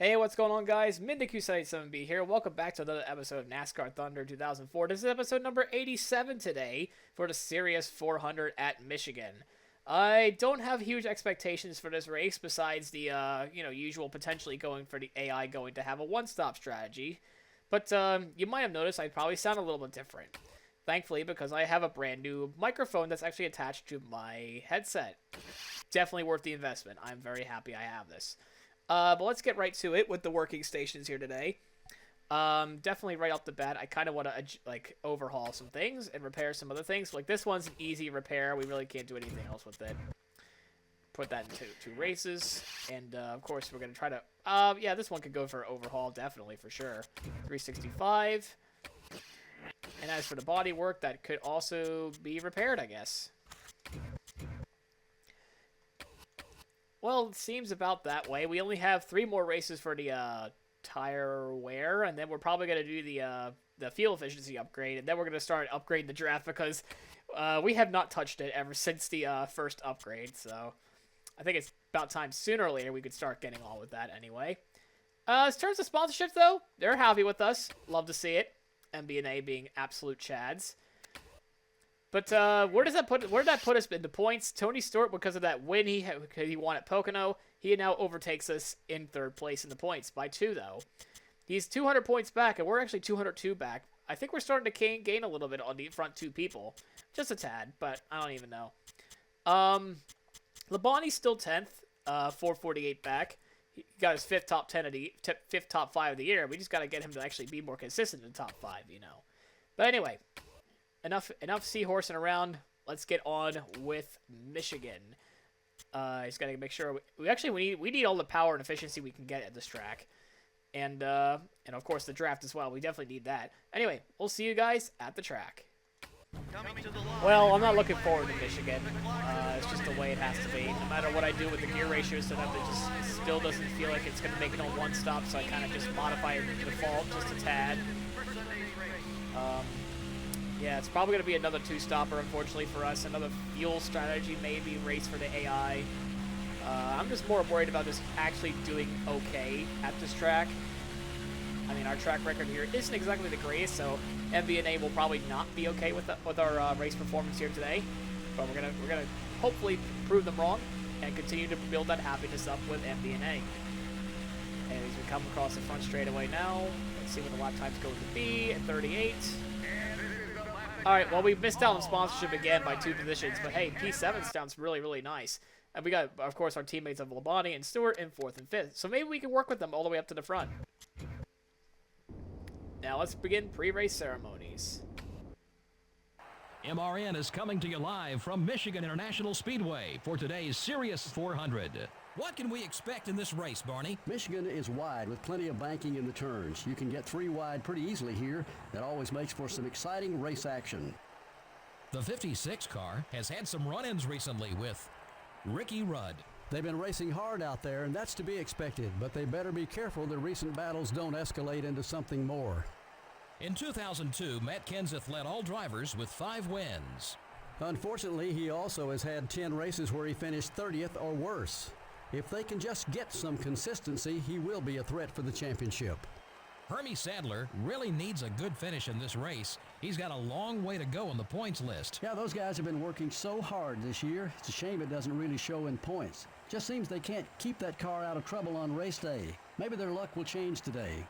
Hey, what's going on, guys? MidDQ7B here. Welcome back to another episode of NASCAR Thunder 2004. This is episode number 87 today for the Sirius 400 at Michigan. I don't have huge expectations for this race besides the, usual potentially going for the AI going to have a one-stop strategy. But you might have noticed I probably sound a little bit different. Thankfully, because I have a brand new microphone that's actually attached to my headset. Definitely worth the investment. I'm very happy I have this. But let's get right to it with the working stations here today. Definitely right off the bat, I kind of want to overhaul some things and repair some other things. Like this one's an easy repair. We really can't do anything else with it. Put that into 2 races. And, of course, we're going to try to... yeah, this one could go for overhaul, definitely, for sure. 365. And as for the body work, that could also be repaired, I guess. Well, it seems about that way. We only have 3 more races for the tire wear, and then we're probably going to do the fuel efficiency upgrade, and then we're going to start upgrading the draft because we have not touched it ever since the first upgrade, so I think it's about time sooner or later we could start getting on with that anyway. As terms of sponsorships, though, they're happy with us. Love to see it. MBNA being absolute chads. But where did that put us in the points? Tony Stewart, because of that win he won at Pocono, he now overtakes us in 3rd place in the points by 2, though. He's 200 points back, and we're actually 202 back. I think we're starting to gain a little bit on the front 2 people. Just a tad, but I don't even know. Labonte's still 10th, 448 back. He got his 5th top 10 of the 5th top 5 of the year. We just got to get him to actually be more consistent in the top 5, you know. But anyway... Enough seahorsing around. Let's get on with Michigan. Just gotta make sure we need all the power and efficiency we can get at this track, and of course the draft as well. We definitely need that. Anyway, we'll see you guys at the track. Well, I'm not looking forward to Michigan. It's just the way it has to be. No matter what I do with the gear ratio, so that it just still doesn't feel like it's gonna make it on one stop. So I kind of just modify it to default just a tad. Yeah, it's probably going to be another 2-stopper, unfortunately, for us. Another fuel strategy, maybe, race for the AI. I'm just more worried about this actually doing okay at this track. I mean, our track record here isn't exactly the greatest, so MBNA will probably not be okay with our race performance here today. But we're gonna hopefully prove them wrong and continue to build that happiness up with MBNA. And as we come across the front straightaway now, let's see what the lap time's going to be at 38. Alright, well, we missed out on sponsorship again by 2 positions, but hey, P7 sounds really, really nice. And we got, of course, our teammates of Labonte and Stewart in 4th and 5th, so maybe we can work with them all the way up to the front. Now let's begin pre-race ceremonies. MRN is coming to you live from Michigan International Speedway for today's Sirius 400. What can we expect in this race, Barney? Michigan is wide with plenty of banking in the turns. You can get 3 wide pretty easily here. That always makes for some exciting race action. The 56 car has had some run-ins recently with Ricky Rudd. They've been racing hard out there, and that's to be expected, but they better be careful the recent battles don't escalate into something more. In 2002, Matt Kenseth led all drivers with 5 wins. Unfortunately, he also has had 10 races where he finished 30th or worse. If they can just get some consistency, he will be a threat for the championship. Hermie Sadler really needs a good finish in this race. He's got a long way to go on the points list. Yeah, those guys have been working so hard this year. It's a shame it doesn't really show in points. Just seems they can't keep that car out of trouble on race day. Maybe their luck will change today.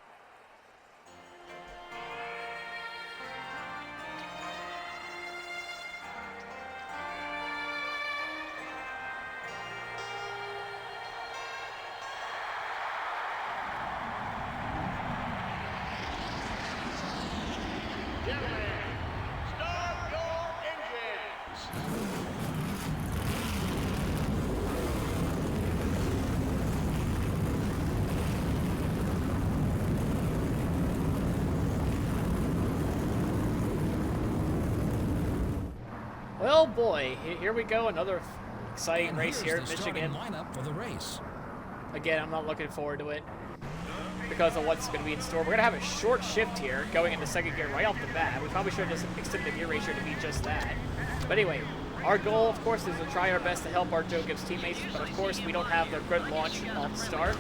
Well, boy, here we go. Another exciting race here at Michigan. Lineup for the race. Again, I'm not looking forward to it because of what's going to be in store. We're going to have a short shift here going into 2nd gear right off the bat. We probably should have just extended the gear ratio to be just that. But anyway, our goal, of course, is to try our best to help our Joe Gibbs teammates, but of course, we don't have their good launch off the start.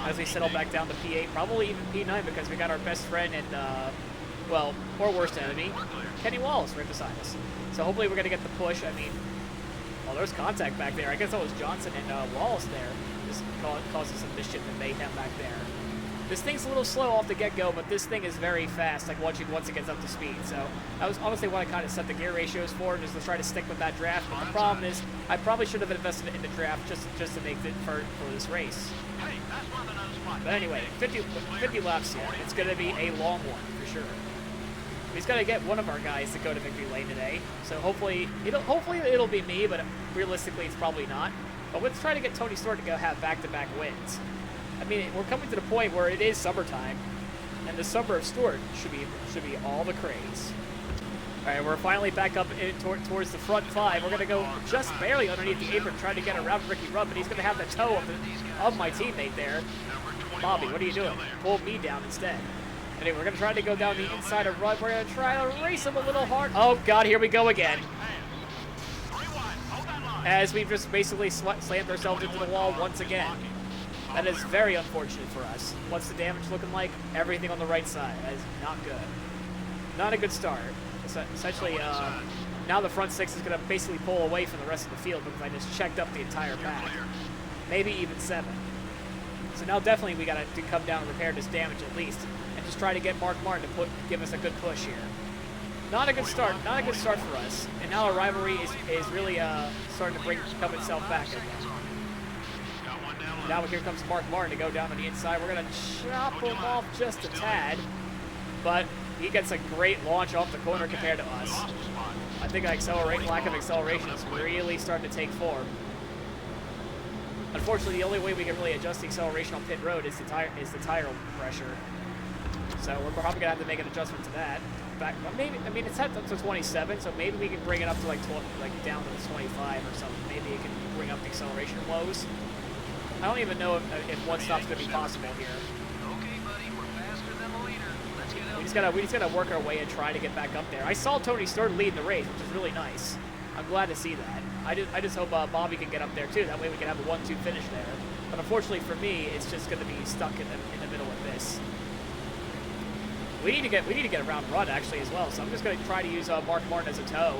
as we settle back down to P8, probably even P9 because we got our best friend and, well, or worst enemy, Kenny Wallace right beside us. So hopefully we're going to get the push. I mean, well, there's contact back there. I guess that was Johnson and Wallace there. Just causing some mischief and mayhem back there. This thing's a little slow off the get-go, but this thing is very fast, like once it gets up to speed. So that was honestly what I kind of set the gear ratios for, just to try to stick with that draft. But the problem is, I probably should have invested in the draft just to make it for this race. But anyway, 50 laps here. It's going to be a long one for sure. He's got to get one of our guys to go to victory lane today. So hopefully it'll be me, but realistically it's probably not. But let's try to get Tony Stewart to go have back-to-back wins. I mean, we're coming to the point where it is summertime, and the summer of Stewart should be all the craze. All right, we're finally back up towards the front five. We're gonna go just barely underneath the apron, trying to get around Ricky Rubb, but he's gonna have the toe of my teammate there. Bobby, what are you doing? Pull me down instead. Anyway, we're gonna try to go down the inside of Rubb. We're gonna try to race him a little hard. Oh God, here we go again. As we've just basically slammed ourselves into the wall once again. That is very unfortunate for us. What's the damage looking like? Everything on the right side. That is not good. Not a good start. Essentially, now the front six is going to basically pull away from the rest of the field because I just checked up the entire pack. Maybe even 7. So now definitely we got to come down and repair this damage at least, and just try to get Mark Martin to give us a good push here. Not a good start. Not a good start for us. And now our rivalry is really starting to come itself back again. Now here comes Mark Martin to go down on the inside. We're going to chop him off just a tad. But he gets a great launch off the corner compared to us. I think lack of acceleration is really starting to take form. Unfortunately, the only way we can really adjust the acceleration on pit road is the tire pressure. So we're probably going to have to make an adjustment to that. Maybe, I mean, it's set up to 27, so maybe we can bring it up to like down to 25 or something. Maybe it can bring up the acceleration lows. I don't even know if one stop's going to be possible here. Okay, buddy, we're faster than the leader. Let's get out. We just gotta work our way and try to get back up there. I saw Tony Stewart lead the race, which is really nice. I'm glad to see that. I just hope Bobby can get up there too. That way we can have a 1-2 finish there. But unfortunately for me, it's just going to be stuck in the middle of this. We need to get around Rudd actually as well. So I'm just going to try to use Mark Martin as a tow.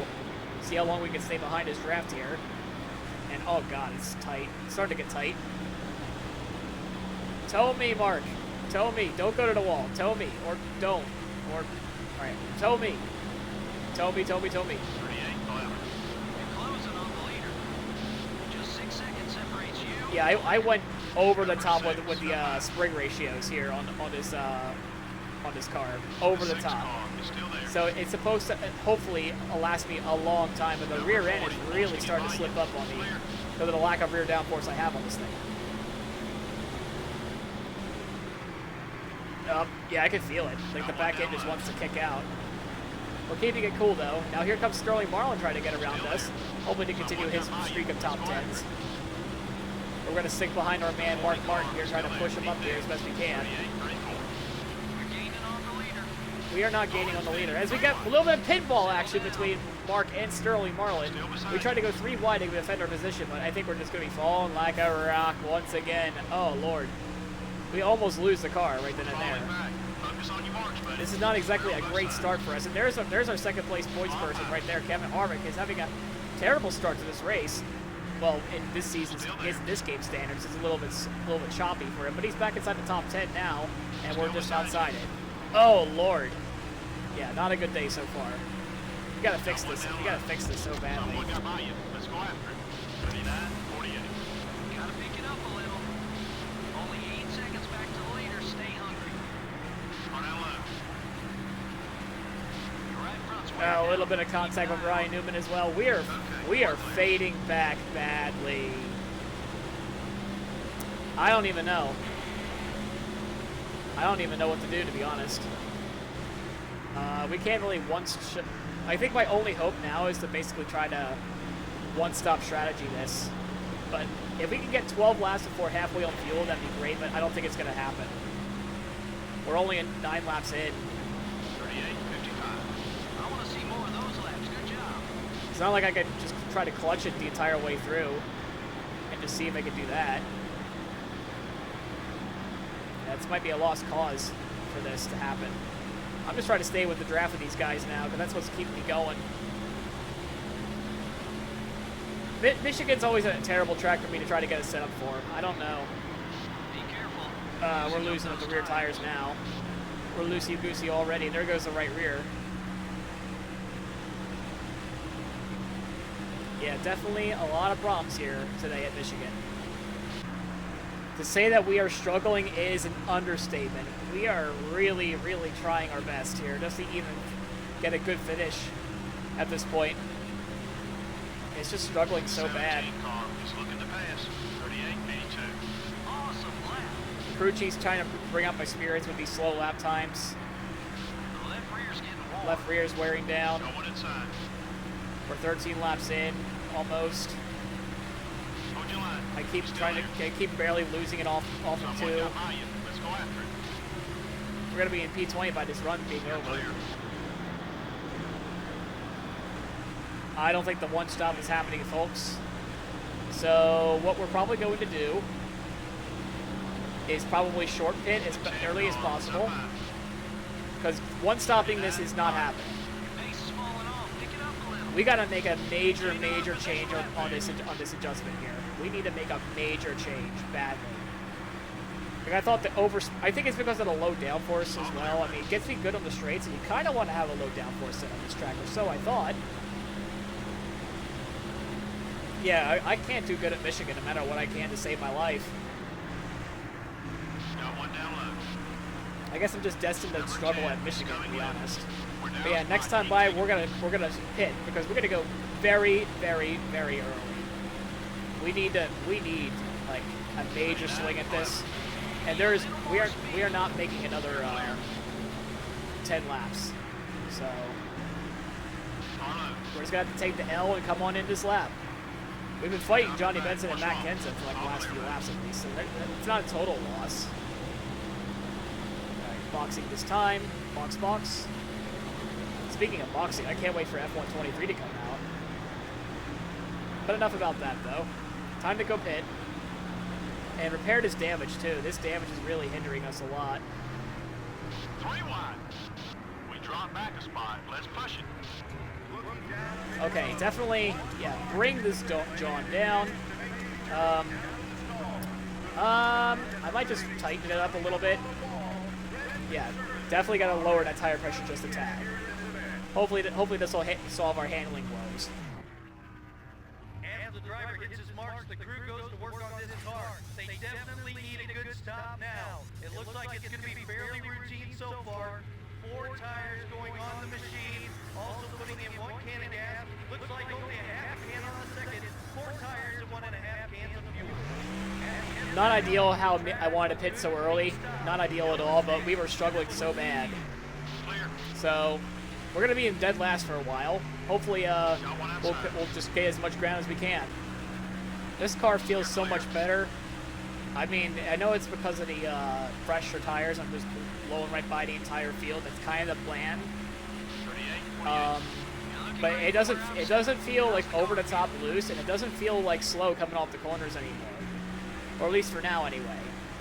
See how long we can stay behind his draft here. And oh God, it's tight. It's starting to get tight. Tow me, Mark. Tow me. Don't go to the wall. Tow me. Or don't. Or, alright. Tow me. Tow me, tow me, tow me. 38, 11. We're closing on the leader. Just 6 seconds separates you. Yeah, I went over the top with the spring ratios here on this car. Over the top. So it's supposed to hopefully last me a long time, but the rear end is really starting to slip up on me because of the lack of rear downforce I have on this thing. Yeah, I can feel it. Like the back end just wants to kick out. We're keeping it cool though. Now here comes Sterling Marlin trying to get around us, hoping to continue his streak of top 10s. We're going to stick behind our man Mark Martin here, trying to push him up there as best we can. We are not gaining on the leader. As we get a little bit of pinball action between Mark and Sterling Marlin, we tried to go 3 wide to defend our position, but I think we're just going to be falling like a rock once again. Oh, Lord. We almost lose the car right then and there. This is not exactly a great start for us. And there's our second place points person right there. Kevin Harvick is having a terrible start to this race. Well, in this game standards, it's a little bit choppy for him. But he's back inside the top 10 now, and we're just outside it. Oh Lord. Yeah, not a good day so far. We gotta fix this. We gotta fix this so badly. Let's go after it. 39, 48. Gotta pick it up a little. Only 8 seconds back to the leader. Stay hungry. Run out low. Your right front's way A little bit of contact with Ryan Newman as well. We are fading back badly. I don't even know. I don't even know what to do, to be honest. We can't really I think my only hope now is to basically try to one-stop strategy this. But if we can get 12 laps before halfway on fuel, that'd be great, but I don't think it's going to happen. We're only 9 laps in. 38, 55. I want to see more of those laps. Good job. It's not like I could just try to clutch it the entire way through and just see if I can do that. That might be a lost cause for this to happen. I'm just trying to stay with the draft of these guys now, because that's what's keeping me going. Michigan's always a terrible track for me to try to get a setup for. I don't know. Be careful. We're losing at the rear tires now. We're loosey-goosey already. There goes the right rear. Yeah, definitely a lot of problems here today at Michigan. To say that we are struggling is an understatement. We are really, really trying our best here just to even get a good finish at this point. It's just struggling so bad. Car is looking to pass. 38.82. Awesome lap. Crew chief's trying to bring up my spirits with these slow lap times. The left rear's getting warm. Left rear's wearing down. Going inside. We're 13 laps in, almost. Hold your line. I keep barely losing it off of Someone two. got by you. Let's go after it. We're gonna be in P20 by this run being You're over. clear. I don't think the one stop is happening, folks. So what we're probably going to do is probably short pit as early as possible, because one stopping this is not happening. Pace is falling off. Pick it up a little. We got to make a major change on this adjustment here. We need to make a major change badly. Like I thought I think it's because of the low downforce as well. I mean, it gets me good on the straights, and you kind of want to have a low downforce set on this track, or so I thought. Yeah, I can't do good at Michigan no matter what I can to save my life. Got one down low. I guess I'm just destined to struggle at Michigan, to be honest. But yeah, next time by we're gonna pit because we're gonna go very, very, very early. We need like a major swing at this, and we are not making another 10 laps, so we're just gonna have to take the L and come on in this lap. We've been fighting Johnny Benson and Matt Kenson for like the last few laps at least, so it's not a total loss. Right, boxing this time. Box. Speaking of boxing, I can't wait for F123 to come out. But enough about that, though. Time to go pit. And repair this damage, too. This damage is really hindering us a lot. 3 wide. We drop back a spot. Let's push it. Okay, definitely, yeah, bring this John down. I might just tighten it up a little bit. Yeah, definitely got to lower that tire pressure just a tad. Hopefully this will solve our handling woes. As the driver hits his marks, the crew goes to work on this car. They definitely need a good stop now. It looks like it's going to be fairly routine so far. 4 tires going on the machine, also putting in 1 can of gas. Looks like only a half can on the second. 4 tires and 1.5 cans of fuel. Not ideal how I wanted to pit so early. Not ideal at all, but we were struggling so bad. So we're going to be in dead last for a while. Hopefully we'll just get as much ground as we can. This car feels so much better. I mean, I know it's because of the fresher tires. I'm just blowing right by the entire field. It's kind of bland. But it doesn't feel like over the top loose, and it doesn't feel like slow coming off the corners anymore. Or at least for now, anyway.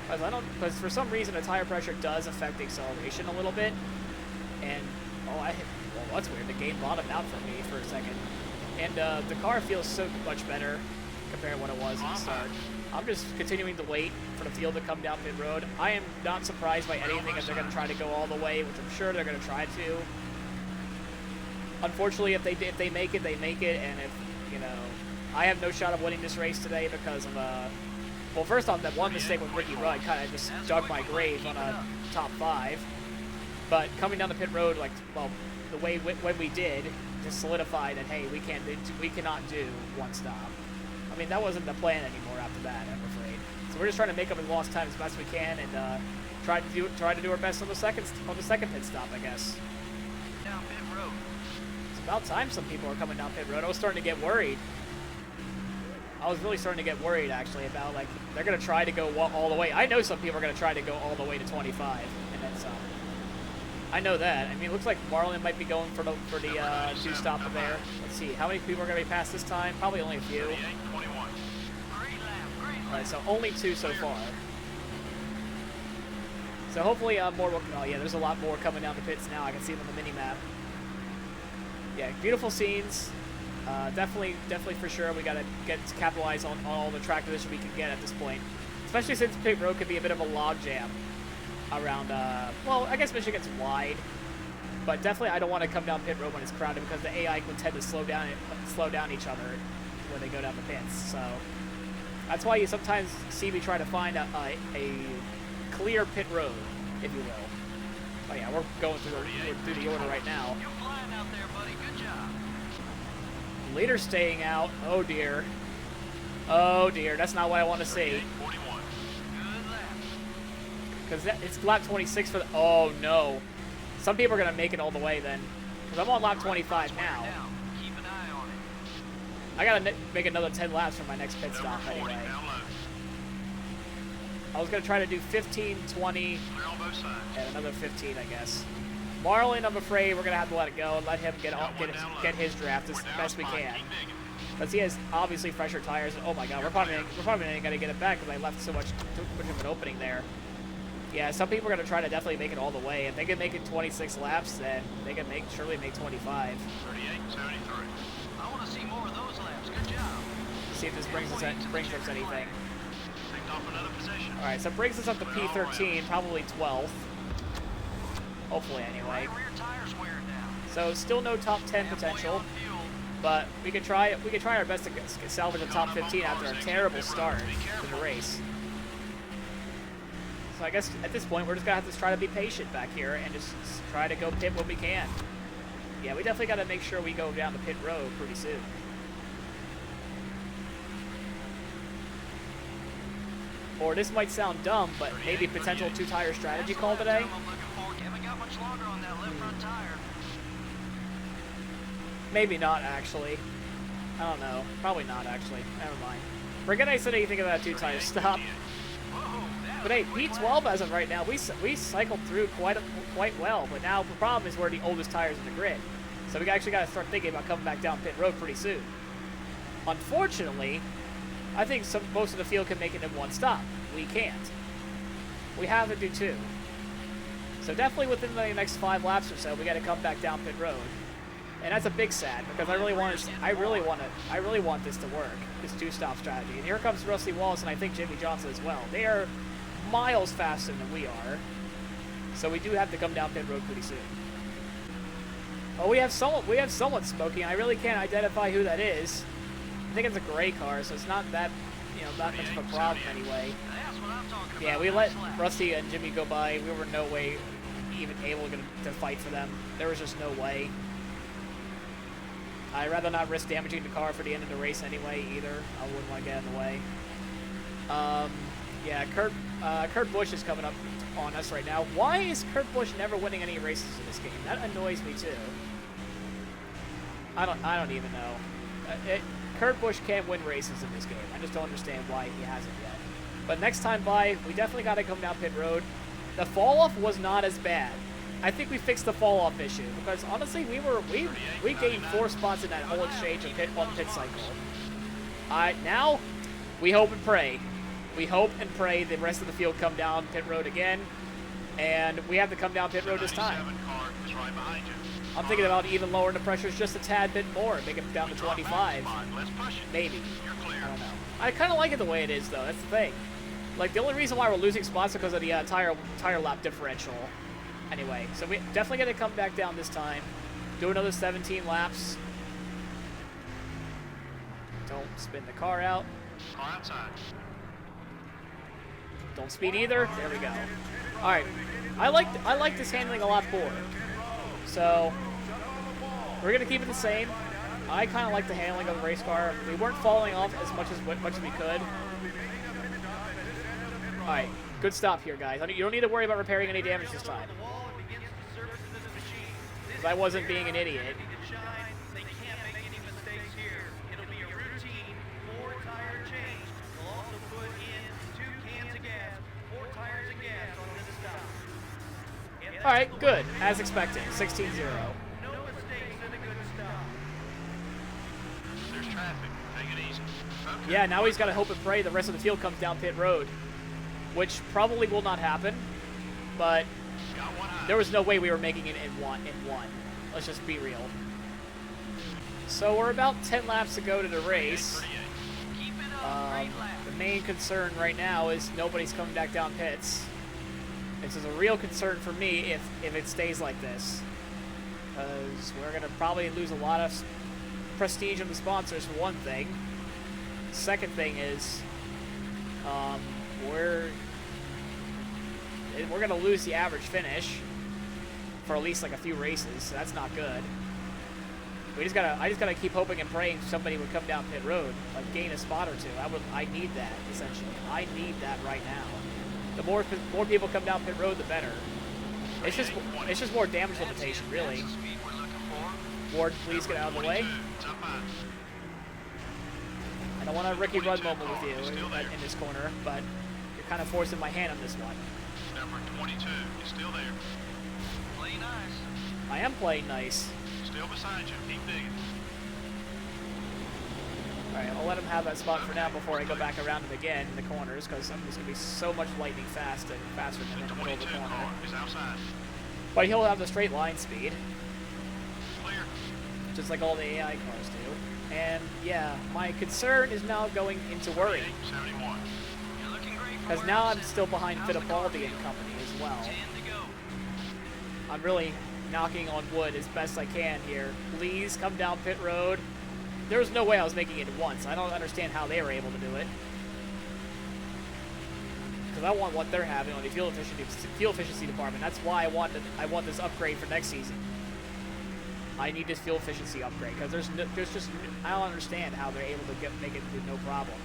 Because for some reason the tire pressure does affect the acceleration a little bit. And well, that's weird. The game bottomed out for me for a second, and the car feels so much better compared to what it was at the start. I'm just continuing to wait for the field to come down pit road. I am not surprised by anything if they're going to try to go all the way, which I'm sure they're going to try to. Unfortunately, if they make it, they make it, and if, you know, I have no shot of winning this race today because of, well, first off, that one mistake with Ricky Rudd kind of just dug my grave on a top 5. But coming down the pit road, like, well, the way when we did, just solidified that, hey, we cannot do one stop. I mean, that wasn't the plan anymore after that, I'm afraid. So we're just trying to make up in lost time as best we can, and try to do our best on the second pit stop, I guess. Down pit road. It's about time some people are coming down pit road. I was starting to get worried. I was really starting to get worried, actually, about, like, they're going to try to go all the way. I know some people are going to try to go all the way to 25, and then some. I know that. I mean, it looks like Marlin might be going for the 2-stop there. Let's see. How many people are going to be passed this time? Probably only a few. 38.21. Great lap. Alright, so only 2 so far. So hopefully more will. Oh yeah, there's a lot more coming down the pits now. I can see them on the mini map. Yeah, beautiful scenes. Definitely for sure. We gotta get to capitalize on all the track position we can get at this point, especially since pit road could be a bit of a log jam around. Well, I guess Michigan's wide, but definitely I don't want to come down pit road when it's crowded because the AI will tend to slow down each other when they go down the pits. So that's why you sometimes see me try to find a clear pit road, if you will. Oh yeah, we're going through the order right now. You're flying out there, buddy. Good job. Leader staying out. Oh dear. Oh dear. That's not what I want to see. 41. Good lap. Because it's lap 26 for the. Oh no. Some people are gonna make it all the way then. Because I'm on lap 25 now. Keep an eye on it. I gotta make another 10 laps for my next pit stop Number 40, anyway. now low. I was gonna try to do 15, 20, Clear on both sides. and another 15, I guess. Marlin, I'm afraid we're gonna have to let it go and let him get his draft as best we can. Because he has obviously fresher tires. Oh my God, we're probably not gonna get it back because I left too much of an opening there. Yeah, some people are gonna try to definitely make it all the way. If they can make it 26 laps, then they can surely make 25. 38, 73. I want to see more of those laps. Good job. See if this brings us anything. Picked off another position. All right, so it brings us up to P13, probably 12th. Hopefully, anyway. Rear tires wearing down. So still no top 10 potential, Fuel. but we could try our best to salvage a top 15 after a terrible start to the race. So I guess at this point we're just gonna have to try to be patient back here and just try to go pit when we can. Yeah, we definitely got to make sure we go down the pit road pretty soon. Or this might sound dumb, but maybe potential two-tire strategy call today. I'm looking for. Haven't got much longer on that left front tire. Maybe not, actually. I don't know. Probably not, actually. Never mind. Forget I said anything about a two-tire stop. But hey, P12 as of right now, we cycled through quite well. But now the problem is we're the oldest tires in the grid. So we actually got to start thinking about coming back down pit road pretty soon. Unfortunately, I think most of the field can make it in one stop. We can't. We have to do two. So definitely within the next 5 laps or so, we got to come back down pit road. And that's a big sad because I really want this to work, this two-stop strategy. And here comes Rusty Wallace and I think Jimmy Johnson as well. They are miles faster than we are, so we do have to come down pit road pretty soon. Oh, we have someone smoking. I really can't identify who that is. I think it's a gray car, so it's not that not much of a problem anyway. That's what I'm talking about. Yeah, we let Rusty and Jimmy go by. We were no way even able to fight for them. There was just no way. I'd rather not risk damaging the car for the end of the race anyway, either. I wouldn't want to get in the way. Yeah, Kurt Busch is coming up on us right now. Why is Kurt Busch never winning any races in this game? That annoys me too. I don't even know. Kurt Busch can win races in this game. I just don't understand why he hasn't yet. But next time by, we definitely got to come down pit road. The fall off was not as bad. I think we fixed the fall off issue because honestly, we gained 4 spots in that whole exchange of pit cycle. Now we hope and pray. We hope and pray the rest of the field come down pit road again, and we have to come down pit road this time. I'm thinking about even lowering the pressures just a tad bit more and make it down to 25. Maybe. I don't know. I kind of like it the way it is, though. That's the thing. Like, the only reason why we're losing spots is because of the tire lap differential. Anyway, so we definitely got to come back down this time. Do another 17 laps. Don't spin the car out. Car outside. Don't speed either. There we go. All right. I like this handling a lot more. So we're gonna keep it the same. I kind of like the handling of the race car. We weren't falling off as much as we could. All right. Good stop here, guys. You don't need to worry about repairing any damage this time. Because I wasn't being an idiot. They can't make any mistakes here. It'll be a routine 4-tire change. We'll also put in 2 cans of gas, 4 tires of gas on this stop. All right, good. As expected, 16-0. No mistakes in a good stop. There's traffic. Take it easy. Okay. Yeah, now he's got to hope and pray the rest of the field comes down pit road, which probably will not happen. but Got one eye. there was no way we were making it in one. Let's just be real. So we're about 10 laps to go to the race. 38. Keep it up, great lap. The main concern right now is nobody's coming back down pits. This is a real concern for me if it stays like this. Because we're going to probably lose a lot of prestige in the sponsors for one thing. Second thing is we're going to lose the average finish for at least like a few races, so that's not good. I just gotta keep hoping and praying somebody would come down pit road, like gain a spot or two. I need that essentially. I need that right now. The more people come down pit road, the better. It's just more damage limitation, really. That's the speed we're looking for. Ward, please get out of the way. 22. Top five. I don't want a Ricky Rudd 22 moment with car you is still there. in this corner, but you're kind of forcing my hand on this one. Number 22 is still there. Play nice. I am playing nice. Still beside you. Keep digging. Alright, I'll let him have that spot for now before I go back around him again in the corners, because I'm just going to be so much lightning faster than in the middle of 22 the corner. car is outside. But he'll have the straight line speed, Clear. just like all the AI cars do. And yeah, my concern is now going into worry, 71. You're looking great for because where now you're I'm sitting. still behind How's the car Fittipaldi and feel? company as well. 10 to go. I'm really knocking on wood as best I can here. Please come down pit road. There was no way I was making it once. I don't understand how they were able to do it. Because I want what they're having on the fuel efficiency department. That's why I want this upgrade for next season. I need this fuel efficiency upgrade because there's just I don't understand how they're able to make it with no problem.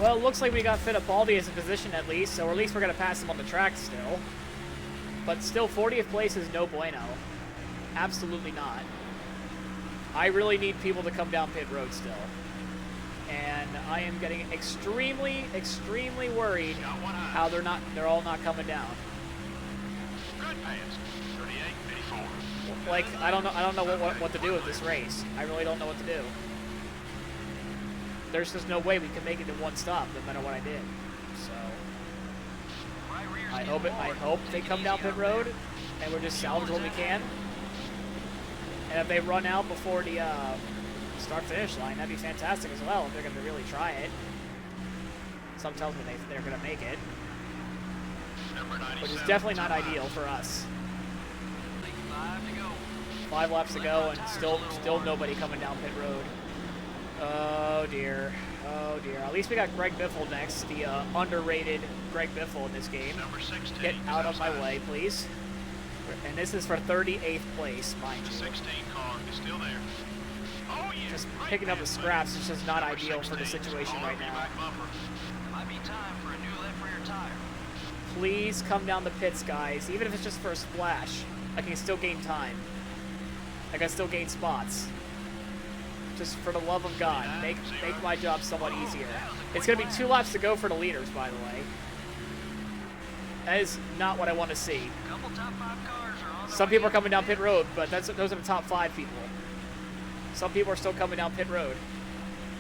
Well, it looks like we got Fittipaldi as a position at least, so at least we're gonna pass him on the track still. But still, 40th place is no bueno. Absolutely not. I really need people to come down pit road still. And I am getting extremely, extremely worried Got one eye. how they're all not coming down. Good pass. 38, 84. Like, I don't know what to do with this race. I really don't know what to do. There's just no way we can make it in one stop, no matter what I did. So Right rear's I getting hope hard. they Take it come down easy pit out road, there. and we're just salvage what we can. And if they run out before the start-finish line, that'd be fantastic as well. If they're going to really try it. Some tells me they're going to make it, Number 97. which is definitely not top five. ideal for us. 5 to go. 5 laps to go, and still nobody coming down pit road. Oh dear. Oh dear. At least we got Greg Biffle next, the underrated Greg Biffle in this game. Number 16 Get is out of my outside. way, please. And this is for 38th place, mind The you. 16 car is still there. Oh, yeah. Just Great picking up the pass, scraps is just not Number ideal for the 16 situation on right the now. back bumper. Might be time for a new left rear tire. Please come down the pits, guys. Even if it's just for a splash, I can still gain time. I can still gain spots. Just for the love of God, make my job somewhat easier. It's going to be 2 laps to go for the leaders, by the way. That is not what I want to see. Couple top 5 cars are on the Some way people are in. coming down pit road, but those are the top 5 people. Some people are still coming down pit road.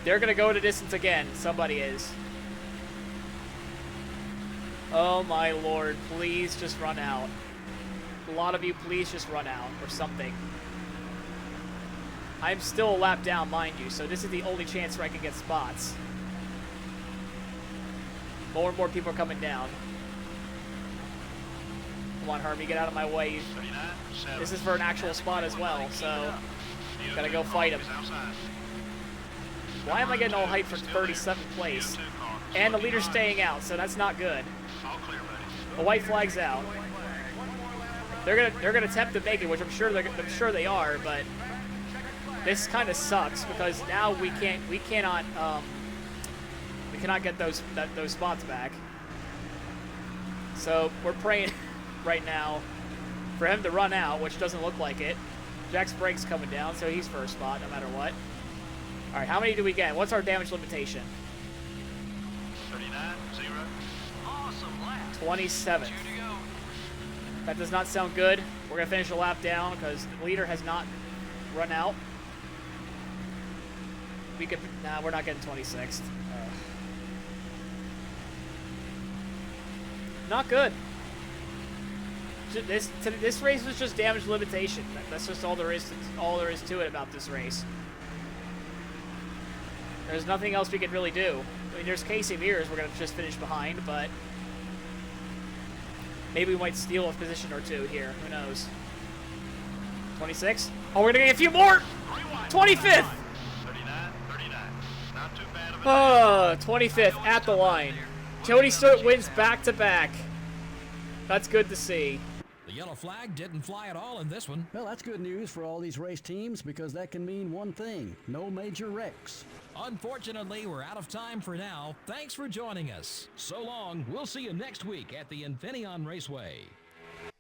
They're going to go the distance again. Somebody is. Oh my lord, please just run out. A lot of you, please just run out or something. I'm still a lap down, mind you, so this is the only chance where I can get spots. More and more people are coming down. Come on, Harvey, get out of my way. 39, 7. This is for an actual spot as well, so The gotta 02 go car fight him. is outside. why am I getting all hyped for Still there. 37th The place? 02 car is And the looking leader's hot. staying out, so that's not good. All clear, buddy. The white flag's out. They're gonna attempt to make it, which I'm sure they are, but this kind of sucks because now we cannot get those spots back. So we're praying right now for him to run out, which doesn't look like it. Jack Sprague's coming down, so he's first spot no matter what. All right, how many do we get? What's our damage limitation? 39, 0. Awesome lap. 27th. 2 to go. That does not sound good. We're going to finish a lap down because the leader has not run out. Nah, we're not getting 26th. not good. This race was just damage limitation. That's just all there is to it about this race. There's nothing else we can really do. I mean, there's Casey Mears we're gonna just finish behind, but maybe we might steal a position or two here. Who knows? 26. Oh, we're gonna get a few more. 25th. 39. Not too bad of a 25th at the line. Tony Stewart wins back-to-back. That's good to see. The yellow flag didn't fly at all in this one. Well, that's good news for all these race teams because that can mean one thing: no major wrecks. Unfortunately, we're out of time for now. Thanks for joining us. So long. We'll see you next week at the Infineon Raceway.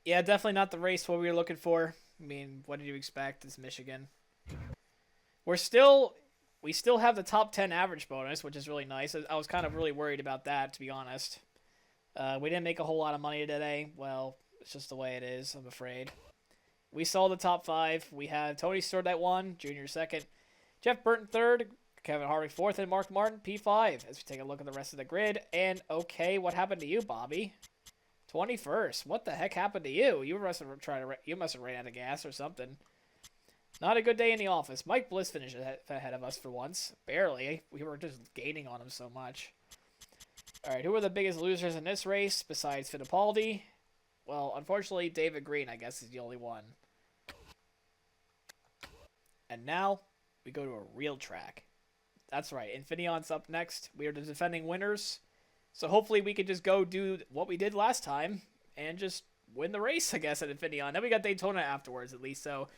Yeah, definitely not the race what we were looking for. I mean, what did you expect? It's Michigan. We still have the top 10 average bonus, which is really nice. I was kind of really worried about that, to be honest. We didn't make a whole lot of money today. Well, it's just the way it is, I'm afraid. We saw the top 5. We had Tony Stewart at 1, Junior 2nd, Jeff Burton 3rd, Kevin Harvick 4th, and Mark Martin P5. As we take a look at the rest of the grid. And, okay, what happened to you, Bobby? 21st. What the heck happened to you? You must have ran out of gas or something. Not a good day in the office. Mike Bliss finished ahead of us for once. Barely. We were just gaining on him so much. All right, who are the biggest losers in this race besides Fittipaldi? Well, unfortunately, David Green, I guess, is the only one. And now, we go to a real track. That's right, Infineon's up next. We are the defending winners. So hopefully we can just go do what we did last time and just win the race, I guess, at Infineon. Then we got Daytona afterwards, at least. So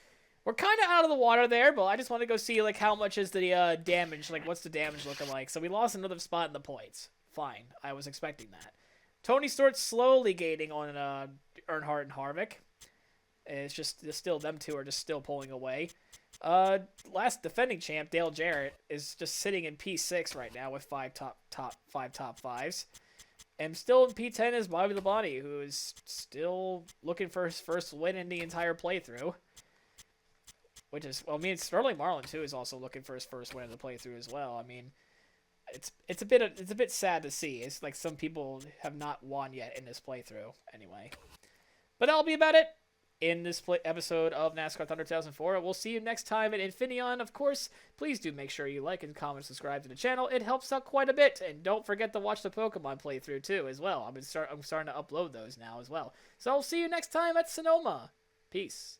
we're kind of out of the water there, but I just want to go see, like, how much is the damage, like, what's the damage looking like. So we lost another spot in the points. Fine. I was expecting that. Tony Stewart slowly gaining on Earnhardt and Harvick. It's still them two are just still pulling away. Last defending champ, Dale Jarrett, is just sitting in P6 right now with 5 top fives. And still in P10 is Bobby Labonte, who is still looking for his first win in the entire playthrough. Which is, well, I mean, Sterling Marlin too is also looking for his first win in the playthrough as well. I mean, it's a bit sad to see. It's like some people have not won yet in this playthrough. Anyway, but that'll be about it in this episode of NASCAR Thunder 2004. We'll see you next time at Infineon. Of course, please do make sure you like and comment and subscribe to the channel. It helps out quite a bit. And don't forget to watch the Pokemon playthrough too as well. I'm starting to upload those now as well. So I'll see you next time at Sonoma. Peace.